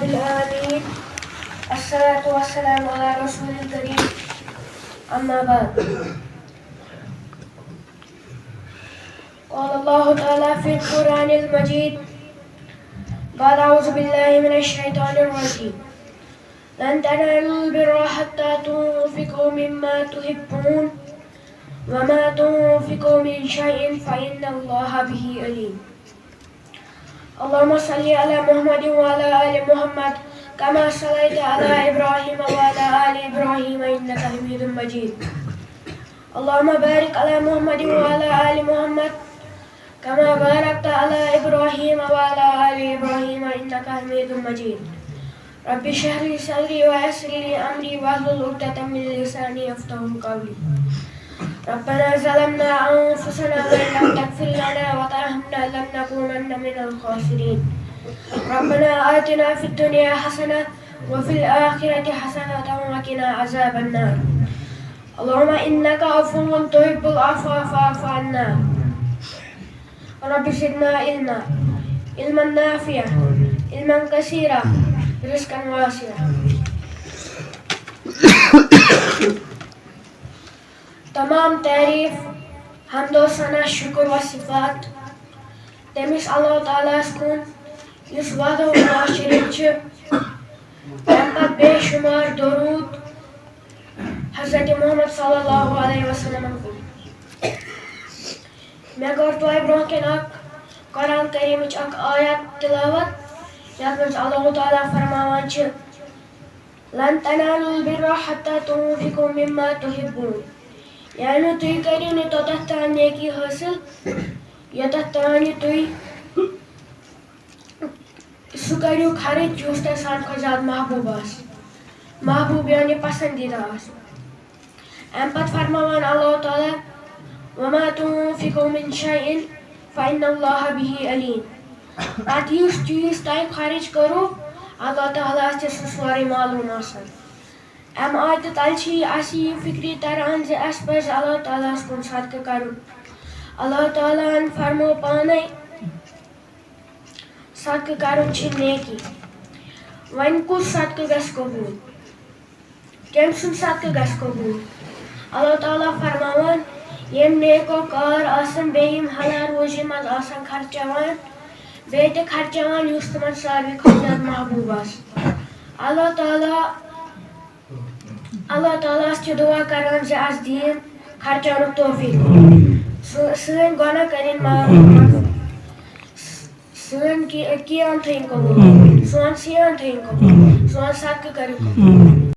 رب العالمين الصلاة والسلام على رسول الكريم أما بعد قال الله تعالى في القرآن المجيد بعد أعوذ بالله من الشيطان الرجيم لن تنالوا البر حتى تنفقوا مما تحبون وما تنفقوا من شيء فإن الله به عليم اللهم صل على محمد وعلى آل محمد كما صليت على إبراهيم وعلى آل إبراهيم إنك حميد مجيد اللهم بارك على محمد وعلى آل محمد كما باركت على إبراهيم وعلى آل إبراهيم إنك حميد مجيد رب اشرح لي صدري ويسر لي أمري واحلل عقدة من لساني يفقهوا قولي ربنا ظلمنا أنفسنا وإن لم تغفر لنا وترحمنا لنكونن من الخاسرين ربنا آتنا في الدنيا حسنة وفي الآخرة حسنة وقنا عذاب النار اللهم إنك عفو تحب العفو فاعف عنا رب زدنا علما نافعا علما كثيرا رزقا واسعا तमाम तारीफ हमदो सना शुक्र व सिफात तमिस अल्लाह ताला कुन युस वादो मुबाशरिन छ तंपत बेशुमार दरूद हजरत मोहम्मद सल्लल्लाहु अलैहि वसल्लम को मैं कर तो ब्रोह के नाक कुरान करीम च अक आयत तिलावत यात में अल्लाह ताला फरमावन छ लन तनालुल बिर्रा हत्ता तुनफिकु मिम्मा तुहिब्बून यानी तुई करियो ने तो तत्तान नेकी हासिल या तत्तान तुई सु करियो खर्च जुस ते सान को ज्यादा महबूब यानी पसंदीदा आस एम पत फरमावन अल्लाह ताला वमा तुनफिकु मिन शैइन फइन्नल्लाह बिही अलीम पत युस चीज ताई खर्च करो अल्लाह ताला से सारे मालूम आसन एम आयत तलछी असी फिक्री तरह से अस पज अल्लाह ताला कुन सदका करुन अल्लाह ताला फरमो पाने सदका करुन छ नेकी वन कुछ सदका गस कबूल केम सुन सदका गस कबूल अल्लाह ताला फरमावन यम नेको कार आसन बेयम हलाल रोजी मज आसन खर्चवान बेते खर्चवान युस तमन सारी खुदा महबूब आस अल्लाह ताला से दुआ करन से आज दीन खर्चानुक तौफीक सन गुनाह करिन माफ सन की कियान थईन कबूल सोन सियान थईन कबूल सोन सदका करिन